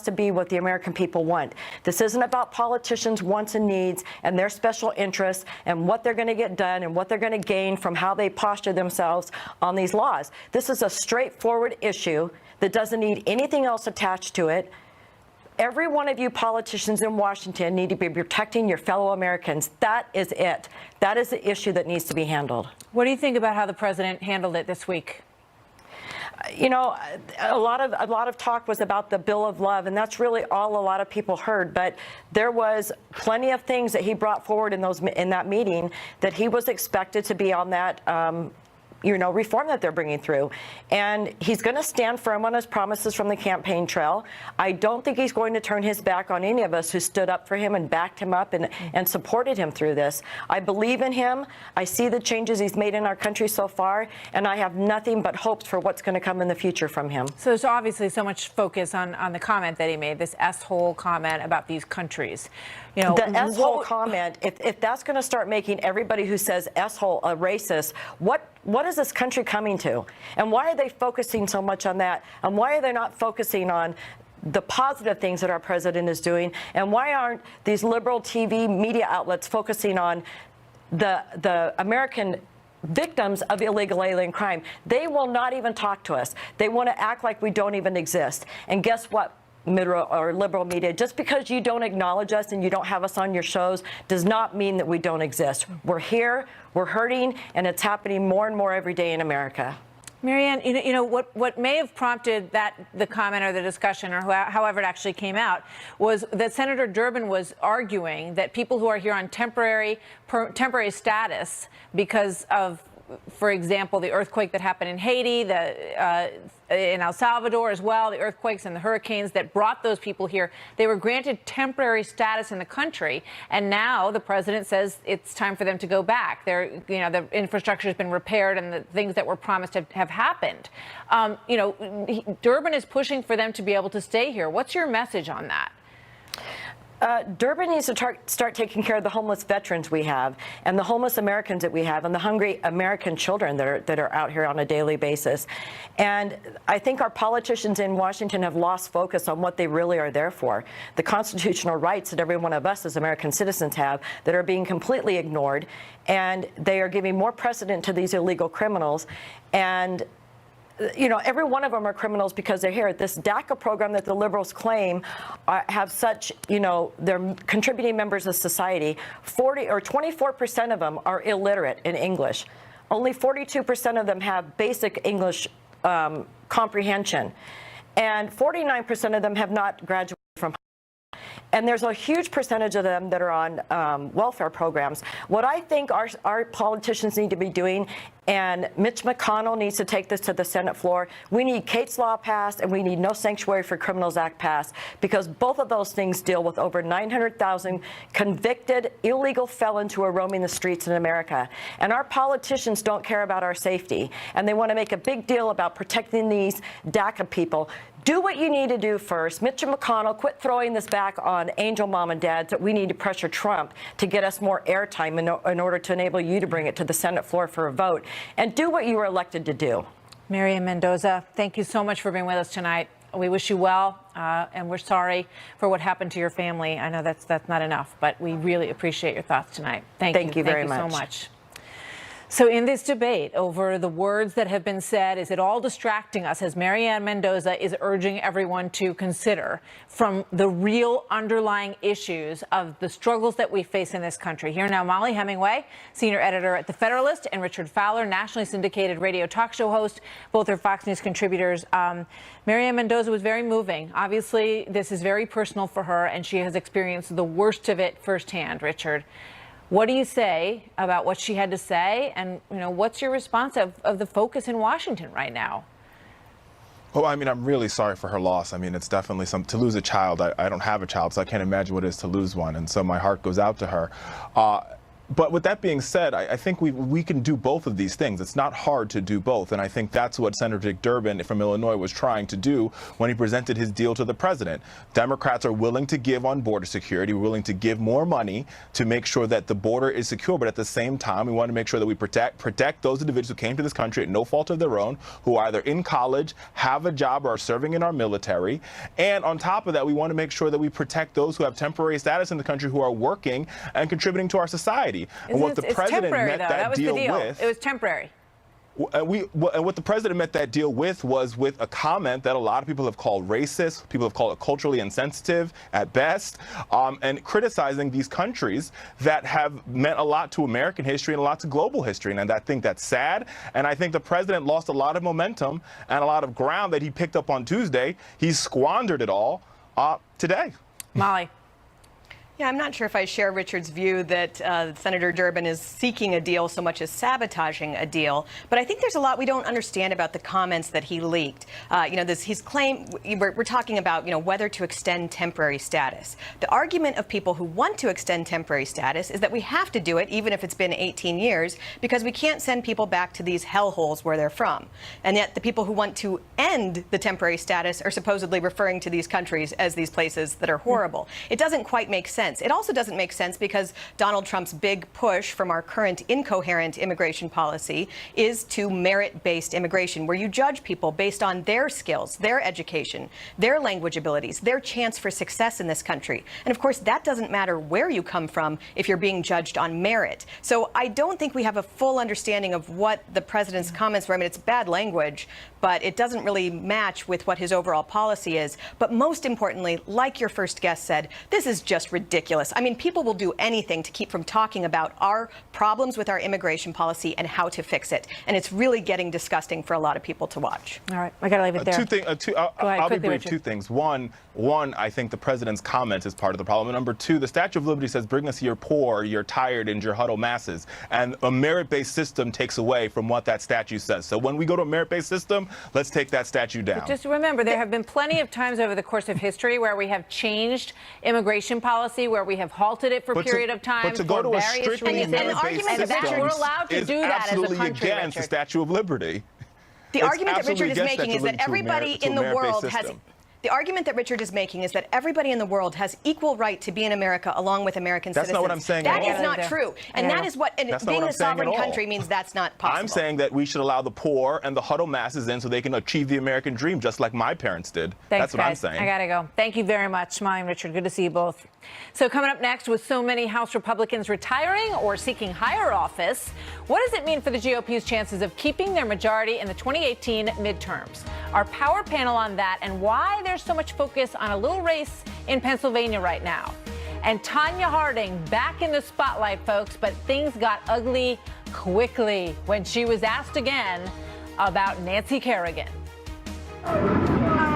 to be what the American people want. This isn't about politicians' wants and needs and their special interests and what they're going to get done and what they're going to gain from how they posture themselves on these laws. This is a straightforward issue that doesn't need anything else attached to it. Every one of you politicians in Washington need to be protecting your fellow Americans. That is it. That is the issue that needs to be handled. What do you think about how the president handled it this week? You know, a lot of talk was about the Bill of Love, and that's really all a lot of people heard. But there was plenty of things that he brought forward in that meeting that he was expected to be on that reform that they're bringing through. And he's going to stand firm on his promises from the campaign trail. I don't think he's going to turn his back on any of us who stood up for him and backed him up and supported him through this. I believe in him. I see the changes he's made in our country so far, and I have nothing but hopes for what's going to come in the future from him. So there's obviously so much focus on the comment that he made, this S-hole comment about these countries. You know, the S-hole comment, if that's going to start making everybody who says S-hole a racist, what is this country coming to? And why are they focusing so much on that? And why are they not focusing on the positive things that our president is doing? And why aren't these liberal TV media outlets focusing on the American victims of illegal alien crime? They will not even talk to us. They want to act like we don't even exist. And guess what? Liberal media, just because you don't acknowledge us and you don't have us on your shows does not mean that we don't exist. We're here, we're hurting, and it's happening more and more every day in America. Marianne, you know what may have prompted the comment or the discussion, or however it actually came out, was that Senator Durbin was arguing that people who are here on temporary status because of, for example, the earthquake that happened in Haiti, in El Salvador as well, the earthquakes and the hurricanes that brought those people here, they were granted temporary status in the country, and now the president says it's time for them to go back. The infrastructure has been repaired, and the things that were promised have happened. Durbin is pushing for them to be able to stay here. What's your message on that? Durbin needs to start taking care of the homeless veterans we have, and the homeless Americans that we have, and the hungry American children that are out here on a daily basis. And I think our politicians in Washington have lost focus on what they really are there for. The constitutional rights that every one of us as American citizens have that are being completely ignored, and they are giving more precedent to these illegal criminals. And every one of them are criminals because they're here. This DACA program that the liberals claim have such, they're contributing members of society. 24% of them are illiterate in English. Only 42% of them have basic English comprehension. And 49% of them have not graduated from. And there's a huge percentage of them that are on welfare programs. What I think our politicians need to be doing, and Mitch McConnell needs to take this to the Senate floor, we need Kate's Law passed, and we need No Sanctuary for Criminals Act passed, because both of those things deal with over 900,000 convicted illegal felons who are roaming the streets in America. And our politicians don't care about our safety, and they want to make a big deal about protecting these DACA people. Do what you need to do first. Mitch McConnell, quit throwing this back on angel mom and dads that we need to pressure Trump to get us more airtime in order to enable you to bring it to the Senate floor for a vote. And do what you were elected to do. Marianne Mendoza, thank you so much for being with us tonight. We wish you well, and we're sorry for what happened to your family. I know that's not enough, but we really appreciate your thoughts tonight. Thank you very much. Thank you so much. So in this debate over the words that have been said, is it all distracting us, as Marianne Mendoza is urging everyone to consider, from the real underlying issues of the struggles that we face in this country? Here now, Molly Hemingway, senior editor at The Federalist, and Richard Fowler, nationally syndicated radio talk show host, both are Fox News contributors. Marianne Mendoza was very moving. Obviously, this is very personal for her, and she has experienced the worst of it firsthand. Richard, what do you say about what she had to say, and what's your response of the focus in Washington right now? Well, I mean, I'm really sorry for her loss. I mean, it's definitely to lose a child. I don't have a child, so I can't imagine what it is to lose one, and so my heart goes out to her. But with that being said, I think we can do both of these things. It's not hard to do both. And I think that's what Senator Dick Durbin from Illinois was trying to do when he presented his deal to the president. Democrats are willing to give on border security, willing to give more money to make sure that the border is secure. But at the same time, we want to make sure that we protect those individuals who came to this country at no fault of their own, who are either in college, have a job, or are serving in our military. And on top of that, we want to make sure that we protect those who have temporary status in the country, who are working and contributing to our society. And what the president met that deal with, it was temporary. And what the president met that deal with was with a comment that a lot of people have called racist, people have called it culturally insensitive at best, and criticizing these countries that have meant a lot to American history and a lot to global history. And I think that's sad. And I think the president lost a lot of momentum and a lot of ground that he picked up on Tuesday. He squandered it all today. Molly. Yeah, I'm not sure if I share Richard's view that Senator Durbin is seeking a deal so much as sabotaging a deal. But I think there's a lot we don't understand about the comments that he leaked. His claim, we're talking about, whether to extend temporary status. The argument of people who want to extend temporary status is that we have to do it, even if it's been 18 years, because we can't send people back to these hellholes where they're from. And yet the people who want to end the temporary status are supposedly referring to these countries as these places that are horrible. It doesn't quite make sense. It also doesn't make sense because Donald Trump's big push from our current incoherent immigration policy is to merit-based immigration, where you judge people based on their skills, their education, their language abilities, their chance for success in this country. And of course, that doesn't matter where you come from if you're being judged on merit. So I don't think we have a full understanding of what the president's comments were. I mean, it's bad language, but it doesn't really match with what his overall policy is. But most importantly, like your first guest said, this is just ridiculous. I mean, people will do anything to keep from talking about our problems with our immigration policy and how to fix it. And it's really getting disgusting for a lot of people to watch. All right, I got to leave it there. I'll be brief. Two things. One, I think the president's comment is part of the problem. And number two, the Statue of Liberty says, bring us your poor, your tired, and your huddled masses. And a merit-based system takes away from what that statue says. So when we go to a merit-based system, let's take that statue down. But just remember, there have been plenty of times over the course of history where we have changed immigration policy, where we have halted it for a period of time. But to go to a strictly merit-based system we're allowed to do that as a country, against the Statue of Liberty. The argument that Richard is making is that everybody in the world has... The argument that Richard is making is that everybody in the world has equal right to be in America along with American citizens. That's not what I'm saying. That is not true. And that is what, being a sovereign country means that's not possible. I'm saying that we should allow the poor and the huddled masses in so they can achieve the American dream, just like my parents did. Thanks, that's what I'm saying. I got to go. Thank you very much, Molly and Richard. Good to see you both. So coming up next, with so many House Republicans retiring or seeking higher office, what does it mean for the GOP's chances of keeping their majority in the 2018 midterms? Our power panel on that and why there's so much focus on a little race in Pennsylvania right now. And Tanya Harding back in the spotlight, folks, but things got ugly quickly when she was asked again about Nancy Kerrigan. Why?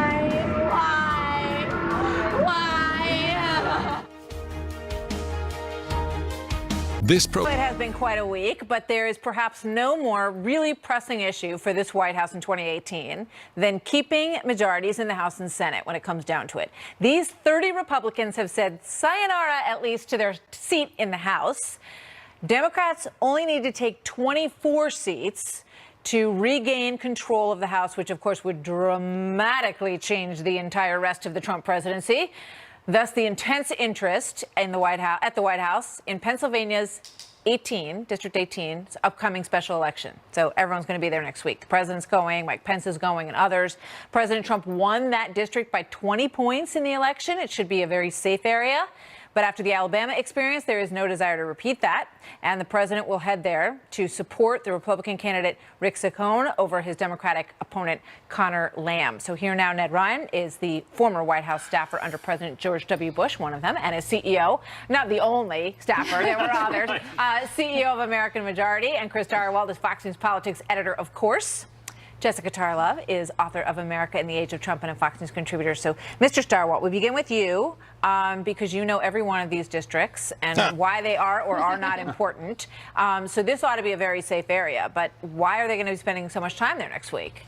It has been quite a week, but there is perhaps no more really pressing issue for this White House in 2018 than keeping majorities in the House and Senate when it comes down to it. These 30 Republicans have said sayonara at least to their seat in the House. Democrats only need to take 24 seats to regain control of the House, which of course would dramatically change the entire rest of the Trump presidency. Thus, the intense interest in the White House in Pennsylvania's District 18's upcoming special election. So everyone's going to be there next week. The president's going, Mike Pence is going, and others. President Trump won that district by 20 points in the election. It should be a very safe area. But after the Alabama experience, there is no desire to repeat that. And the president will head there to support the Republican candidate Rick Saccone over his Democratic opponent Connor Lamb. So here now, Ned Ryan is the former White House staffer under President George W. Bush, one of them, and his CEO, not the only staffer, there were others, CEO of American Majority, and Chris Darwald is Fox News Politics editor, of course. Jessica Tarlov is author of America in the Age of Trump and a Fox News contributor. So, Mr. Starwalt, we begin with you because you know every one of these districts and why they are or are not important. So this ought to be a very safe area. But why are they going to be spending so much time there next week?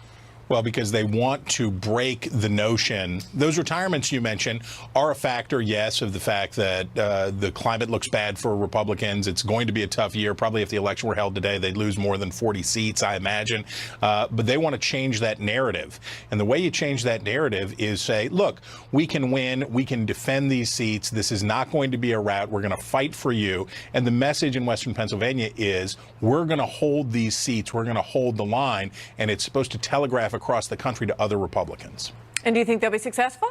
Well, because they want to break the notion. Those retirements you mentioned are a factor, yes, of the fact that the climate looks bad for Republicans. It's going to be a tough year. Probably if the election were held today, they'd lose more than 40 seats, I imagine. But they want to change that narrative. And the way you change that narrative is say, look, we can win. We can defend these seats. This is not going to be a rout. We're going to fight for you. And the message in Western Pennsylvania is we're going to hold these seats. We're going to hold the line. And it's supposed to telegraph across the country to other Republicans. And do you think they'll be successful?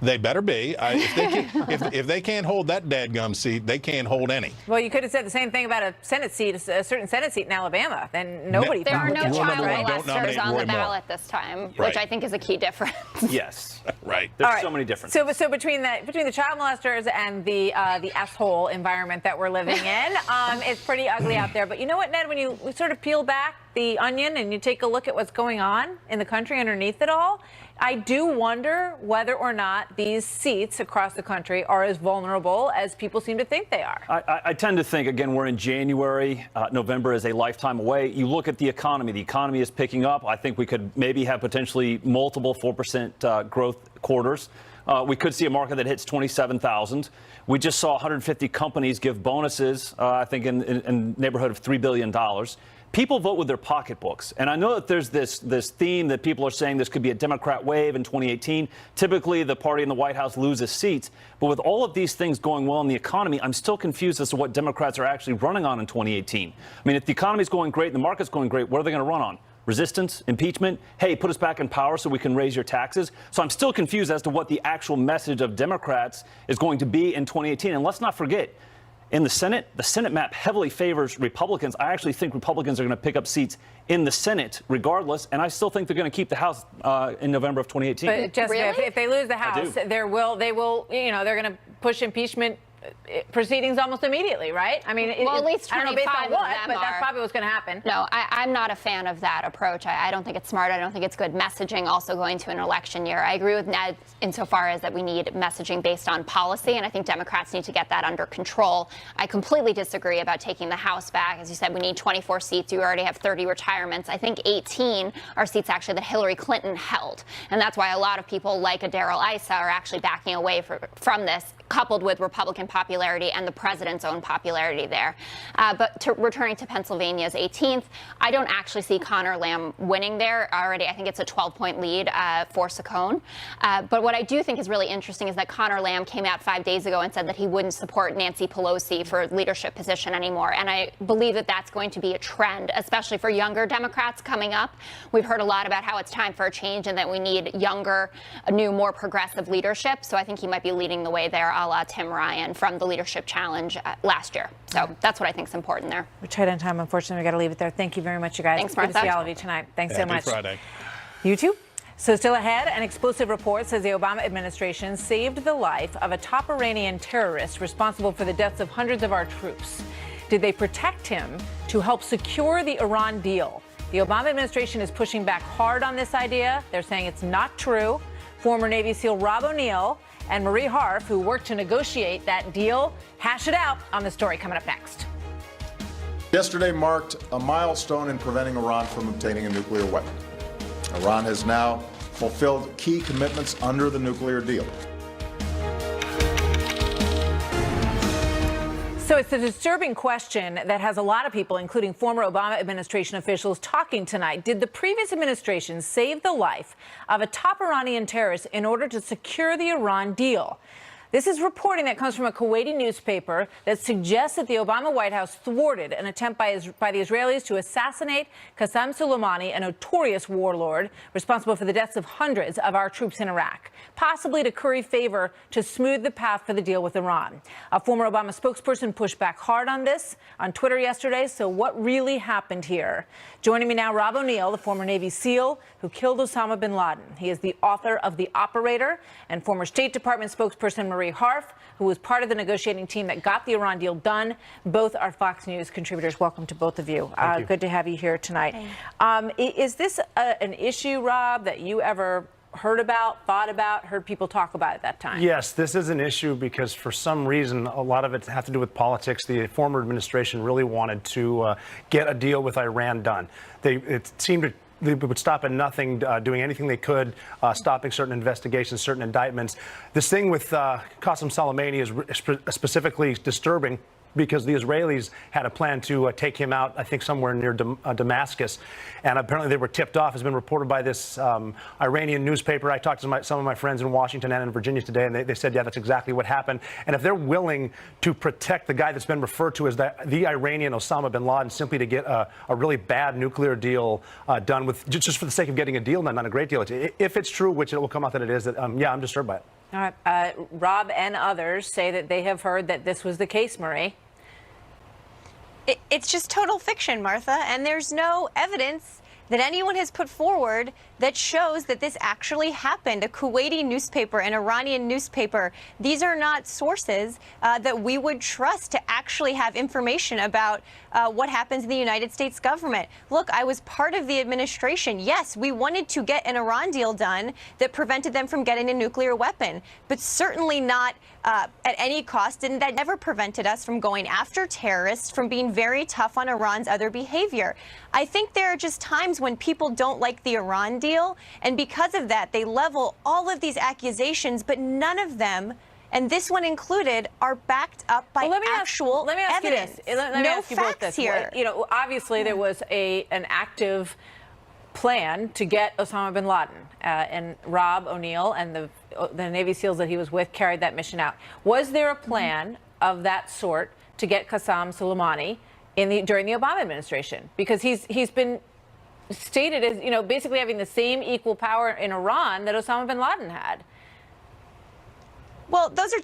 They better be. If they can't hold that dadgum seat, they can't hold any. Well, you could have said the same thing about a Senate seat, a certain Senate seat in Alabama. Then nobody. There are no child molesters on the Roy ballot this time, Right. which I think is a key difference. Yes. Right. There's so many differences. So between the child molesters and the asshole environment that we're living in, it's pretty ugly out there. But you know what, Ned? When you sort of peel back the onion and you take a look at what's going on in the country underneath it all, I do wonder whether or not these seats across the country are as vulnerable as people seem to think they are. I tend to think, again, we're in January. November is a lifetime away. You look at the economy. The economy is picking up. I think we could maybe have potentially multiple 4% growth quarters. We could see a market that hits 27,000. We just saw 150 companies give bonuses, I think, in the neighborhood of $3 billion. People vote with their pocketbooks. And I know that there's this theme that people are saying this could be a Democrat wave in 2018. Typically, the party in the White House loses seats. But with all of these things going well in the economy, I'm still confused as to what Democrats are actually running on in 2018. I mean, if the economy's going great and the market's going great, what are they going to run on? Resistance, impeachment, hey, put us back in power so we can raise your taxes. So I'm still confused as to what the actual message of Democrats is going to be in 2018. And let's not forget, in the Senate map heavily favors Republicans. I actually think Republicans are going to pick up seats in the Senate regardless, and I still think they're going to keep the House in November of 2018. But Jessica, Really? if they lose the House, they will, they're going to push impeachment proceedings almost immediately, right? I mean, Well, at least I don't know based 25 on what, of them but that's are. probably what's going to happen. No, I'm not a fan of that approach. I don't think it's smart. I don't think it's good messaging also going to an election year. I agree with Ned insofar as that we need messaging based on policy, and I think Democrats need to get that under control. I completely disagree about taking the House back. As you said, we need 24 seats. You already have 30 retirements. I think 18 are seats actually that Hillary Clinton held, and that's why a lot of people like a Darrell Issa are actually backing away from this, coupled with Republican popularity and the president's own popularity there. But returning to Pennsylvania's 18th, I don't actually see Connor Lamb winning there already. I think it's a 12-point lead for Saccone. But what I do think is really interesting is that Connor Lamb came out 5 days ago and said that he wouldn't support Nancy Pelosi for a leadership position anymore. And I believe that that's going to be a trend, especially for younger Democrats coming up. We've heard a lot about how it's time for a change and that we need younger, new, more progressive leadership. So I think he might be leading the way there, a la Tim Ryan from the Leadership Challenge last year. So that's what I think is important there. We're tight on time. Unfortunately, we got to leave it there. Thank you very much, you guys. Thanks, Good to see Martha. all of you tonight. Thanks so Happy much. Friday. You too? So still ahead, an explosive report says the Obama administration saved the life of a top Iranian terrorist responsible for the deaths of hundreds of our troops. Did they protect him to help secure the Iran deal? The Obama administration is pushing back hard on this idea. They're saying it's not true. Former Navy SEAL Rob O'Neill and Marie Harf, who worked to negotiate that deal, hash it out on the story coming up next. Yesterday marked a milestone in preventing Iran from obtaining a nuclear weapon. Iran has now fulfilled key commitments under the nuclear deal. So it's a disturbing question that has a lot of people, including former Obama administration officials, talking tonight. Did the previous administration save the life of a top Iranian terrorist in order to secure the Iran deal? This is reporting that comes from a Kuwaiti newspaper that suggests that the Obama White House thwarted an attempt by the Israelis to assassinate Qasem Soleimani, a notorious warlord responsible for the deaths of hundreds of our troops in Iraq, possibly to curry favor to smooth the path for the deal with Iran. A former Obama spokesperson pushed back hard on this on Twitter yesterday. So what really happened here? Joining me now, Rob O'Neill, the former Navy SEAL who killed Osama bin Laden. He is the author of The Operator, and former State Department spokesperson Marie Harf, who was part of the negotiating team that got the Iran deal done. Both are Fox News contributors. Welcome to both of you. Good to have you here tonight. Is this an issue, Rob, that you ever heard about, thought about, heard people talk about at that time? Yes, this is an issue because for some reason, a lot of it has to do with politics. The former administration really wanted to get a deal with Iran done. It seemed to they would stop at nothing, doing anything they could, stopping certain investigations, certain indictments. This thing with Qasem Soleimani is specifically disturbing because the Israelis had a plan to take him out, I think, somewhere near Damascus. And apparently they were tipped off. It's been reported by this Iranian newspaper. I talked to some of my friends in Washington and in Virginia today, and they said, yeah, that's exactly what happened. And if they're willing to protect the guy that's been referred to as the Iranian Osama bin Laden simply to get a really bad nuclear deal done with just for the sake of getting a deal done, not a great deal. If it's true, which it will come out that it is, that yeah, I'm disturbed by it. All right. Rob and others say that they have heard that this was the case, Marie. It's just total fiction, Martha, and there's no evidence that anyone has put forward that shows that this actually happened. A Kuwaiti newspaper, an Iranian newspaper, these are not sources that we would trust to actually have information about what happens in the United States government. Look, I was part of the administration. Yes, we wanted to get an Iran deal done that prevented them from getting a nuclear weapon, but certainly not at any cost, and that never prevented us from going after terrorists, from being very tough on Iran's other behavior. I think there are just times when people don't like the Iran deal, and because of that, they level all of these accusations, but none of them, and this one included, are backed up by actual evidence. Let me ask you both this. Here. You know, obviously there was an active plan to get Osama bin Laden, and Rob O'Neill and the Navy SEALs that he was with carried that mission out. Was there a plan of that sort to get Qasem Soleimani during the Obama administration? Because he's been stated as, you know, basically having the same equal power in Iran that Osama bin Laden had. Well, those are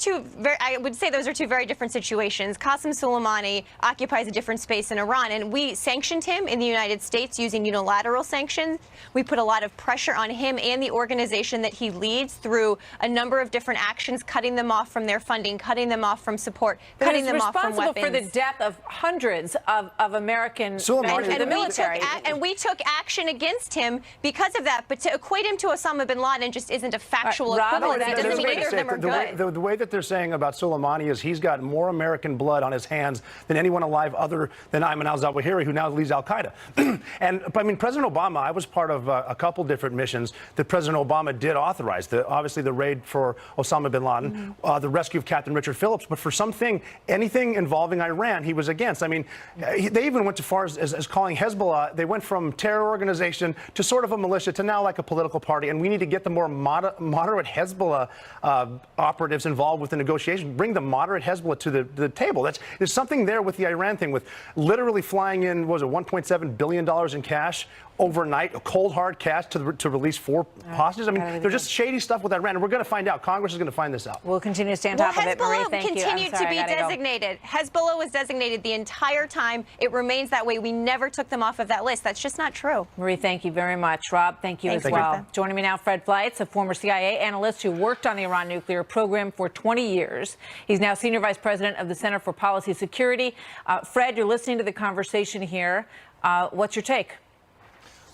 I would say those are two very different situations. Qasem Soleimani occupies a different space in Iran, and we sanctioned him in the United States using unilateral sanctions. We put a lot of pressure on him and the organization that he leads through a number of different actions, cutting them off from their funding, cutting them off from support, cutting them off from weapons. Responsible for the death of hundreds of American members of the military. And we took action against him because of that. But to equate him to Osama bin Laden just isn't a factual equivalent. It doesn't mean either of them are good. The way that they're saying about Soleimani is he's got more American blood on his hands than anyone alive other than Ayman al-Zawahiri, who now leads al-Qaeda. And I mean, President Obama, I was part of a couple different missions that President Obama did authorize. Obviously, the raid for Osama bin Laden, the rescue of Captain Richard Phillips. But for anything involving Iran, he was against. I mean, they even went as far as calling Hezbollah, they went from terror organization to sort of a militia to now like a political party. And we need to get the more moderate Hezbollah operatives involved with the negotiation, bring the moderate Hezbollah to the table. There's something there with the Iran thing, with literally flying in, what was it, $1.7 billion in cash overnight, cold hard cash to release 4 hostages. I mean, there's just shady stuff with Iran, and we're going to find out. Congress is going to find this out. We'll continue to stay on top of it. Marie, thank you. Hezbollah continued to be designated. Hezbollah was designated the entire time. It remains that way. We never took them off of that list. That's just not true. Marie, thank you very much. Rob, thank you as well. Joining me now, Fred Fleitz, a former CIA analyst who worked on the Iran nuclear program for 20 years. He's now Senior Vice President of the Center for Policy Security. Fred, you're listening to the conversation here. What's your take?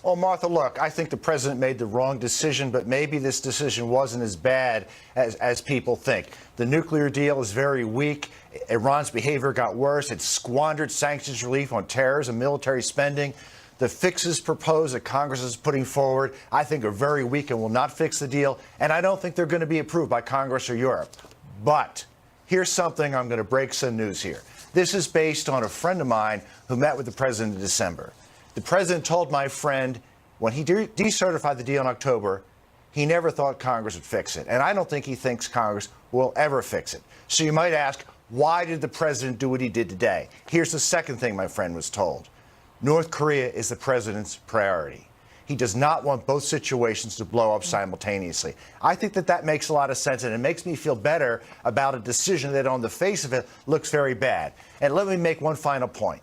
Well, Martha, look, I think the president made the wrong decision, but maybe this decision wasn't as bad as people think. The nuclear deal is very weak. Iran's behavior got worse. It squandered sanctions relief on terrorism, military spending. The fixes proposed that Congress is putting forward, I think, are very weak and will not fix the deal. And I don't think they're going to be approved by Congress or Europe. But here's something I'm going to break some news here. This is based on a friend of mine who met with the president in December. The president told my friend when he decertified the deal in October, he never thought Congress would fix it. And I don't think he thinks Congress will ever fix it. So you might ask, why did the president do what he did today? Here's the second thing my friend was told. North Korea is the president's priority. He does not want both situations to blow up simultaneously. I think that makes a lot of sense, and it makes me feel better about a decision that on the face of it looks very bad. And let me make one final point.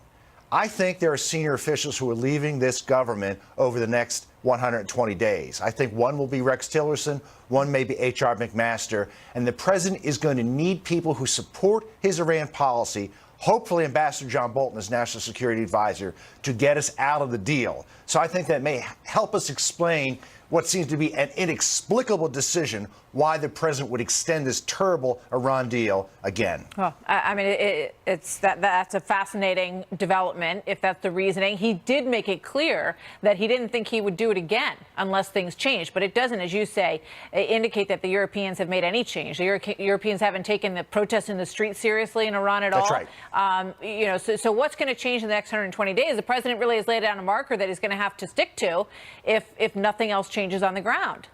I think there are senior officials who are leaving this government over the next 120 days. I think one will be Rex Tillerson, one may be H.R. McMaster, and the president is going to need people who support his Iran policy, hopefully Ambassador John Bolton as National Security Advisor, to get us out of the deal. So I think that may help us explain what seems to be an inexplicable decision why the president would extend this terrible Iran deal again. Well, I mean, that's a fascinating development, if that's the reasoning. He did make it clear that he didn't think he would do it again unless things changed. But it doesn't, as you say, indicate that the Europeans have made any change. The Europeans haven't taken the protests in the street seriously in Iran at all. That's right. So what's going to change in the next 120 days? The president really has laid down a marker that he's going to have to stick to if nothing else changes on the ground.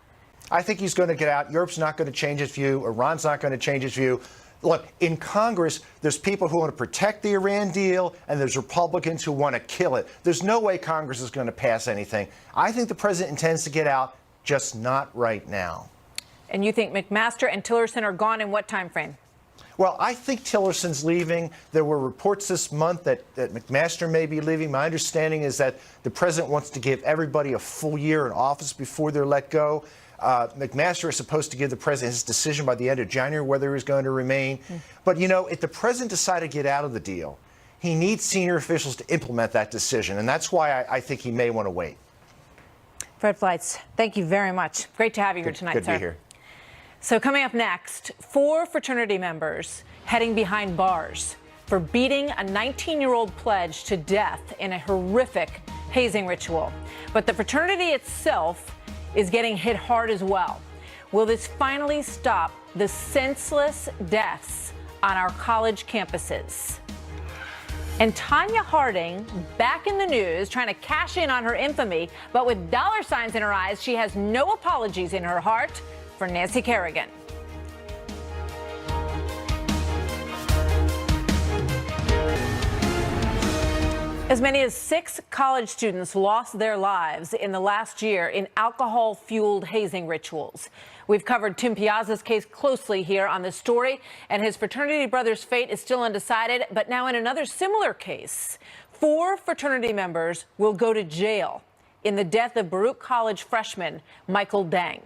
I think he's going to get out. Europe's not going to change its view. Iran's not going to change its view. Look, in Congress, there's people who want to protect the Iran deal, and there's Republicans who want to kill it. There's no way Congress is going to pass anything. I think the president intends to get out, just not right now. And you think McMaster and Tillerson are gone in what time frame? Well, I think Tillerson's leaving. There were reports this month that McMaster may be leaving. My understanding is that the president wants to give everybody a full year in office before they're let go. McMaster is supposed to give the president his decision by the end of January whether he's going to remain. But, you know, if the president decided to get out of the deal, he needs senior officials to implement that decision. And that's why I think he may want to wait. Fred Fleitz, thank you very much. Great to have you here tonight, Good sir. to be here. So coming up next, 4 fraternity members heading behind bars for beating a 19-year-old pledge to death in a horrific hazing ritual. But the fraternity itself is getting hit hard as well. Will this finally stop the senseless deaths on our college campuses? And Tanya Harding back in the news, trying to cash in on her infamy, but with dollar signs in her eyes, she has no apologies in her heart for Nancy Kerrigan. As many as 6 college students lost their lives in the last year in alcohol-fueled hazing rituals. We've covered Tim Piazza's case closely here on this story, and his fraternity brother's fate is still undecided. But now in another similar case, 4 fraternity members will go to jail in the death of Baruch College freshman Michael Dang.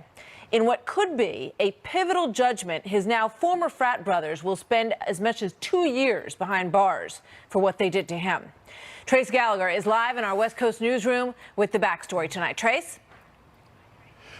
In what could be a pivotal judgment, his now former frat brothers will spend as much as 2 years behind bars for what they did to him. Trace Gallagher is live in our West Coast newsroom with the backstory tonight. Trace?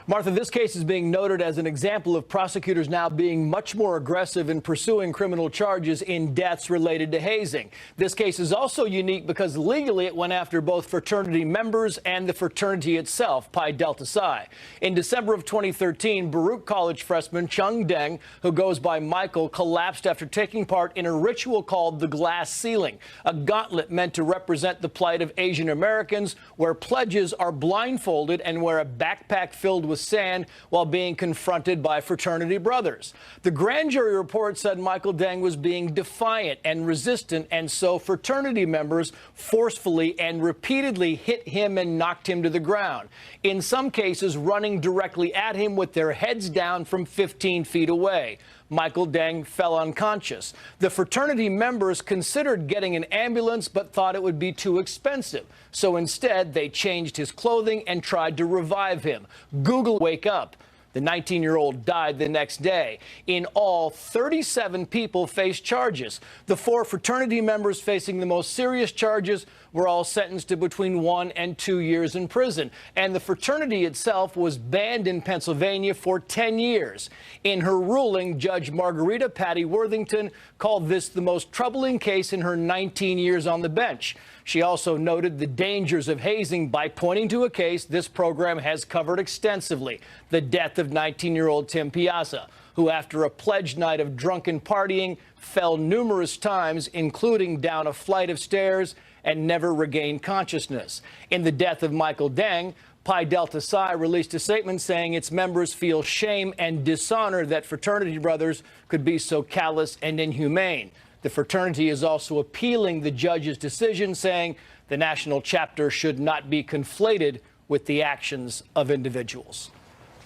Martha, this case is being noted as an example of prosecutors now being much more aggressive in pursuing criminal charges in deaths related to hazing. This case is also unique because legally it went after both fraternity members and the fraternity itself, Pi Delta Psi. In December of 2013, Baruch College freshman Chung Deng, who goes by Michael, collapsed after taking part in a ritual called the glass ceiling, a gauntlet meant to represent the plight of Asian Americans, where pledges are blindfolded and wear a backpack filled with sand while being confronted by fraternity brothers. The grand jury report said Michael Deng was being defiant and resistant, and so fraternity members forcefully and repeatedly hit him and knocked him to the ground, in some cases running directly at him with their heads down from 15 feet away. Michael Deng fell unconscious. The fraternity members considered getting an ambulance but thought it would be too expensive. So instead, they changed his clothing and tried to revive him. Google wake up. The 19-year-old died the next day. In all, 37 people faced charges. The 4 fraternity members facing the most serious charges were all sentenced to between 1 and 2 years in prison. And the fraternity itself was banned in Pennsylvania for 10 years. In her ruling, Judge Margarita Patty Worthington called this the most troubling case in her 19 years on the bench. She also noted the dangers of hazing by pointing to a case this program has covered extensively, the death of 19-year-old Tim Piazza, who after a pledge night of drunken partying fell numerous times, including down a flight of stairs, and never regained consciousness. In the death of Michael Deng, Pi Delta Psi released a statement saying its members feel shame and dishonor that fraternity brothers could be so callous and inhumane. The fraternity is also appealing the judge's decision, saying the national chapter should not be conflated with the actions of individuals.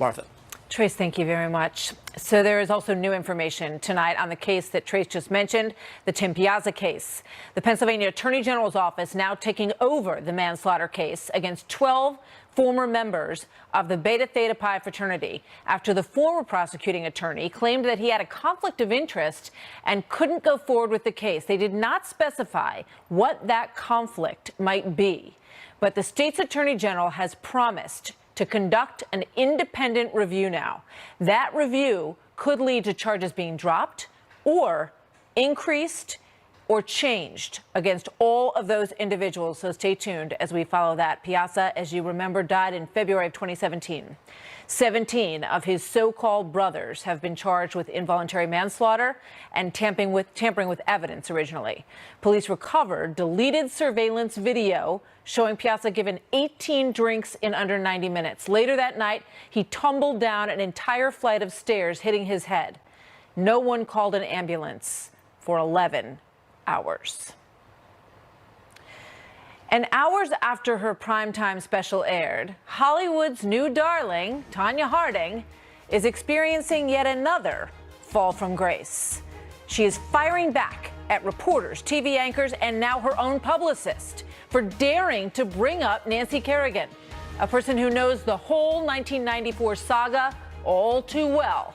Martha. Trace, thank you very much. So there is also new information tonight on the case that Trace just mentioned, the Tim Piazza case. The Pennsylvania Attorney General's office now taking over the manslaughter case against 12 former members of the Beta Theta Pi fraternity after the former prosecuting attorney claimed that he had a conflict of interest and couldn't go forward with the case. They did not specify what that conflict might be, but the state's attorney general has promised to conduct an independent review now. That review could lead to charges being dropped or increased or changed against all of those individuals. So stay tuned as we follow that. Piazza, as you remember, died in February of 2017. 17 of his so-called brothers have been charged with involuntary manslaughter and tampering with evidence originally. Police recovered deleted surveillance video showing Piazza given 18 drinks in under 90 minutes. Later that night, he tumbled down an entire flight of stairs, hitting his head. No one called an ambulance for 11 hours. And hours after her primetime special aired, Hollywood's new darling, Tonya Harding, is experiencing yet another fall from grace. She is firing back at reporters, TV anchors, and now her own publicist for daring to bring up Nancy Kerrigan, a person who knows the whole 1994 saga all too well.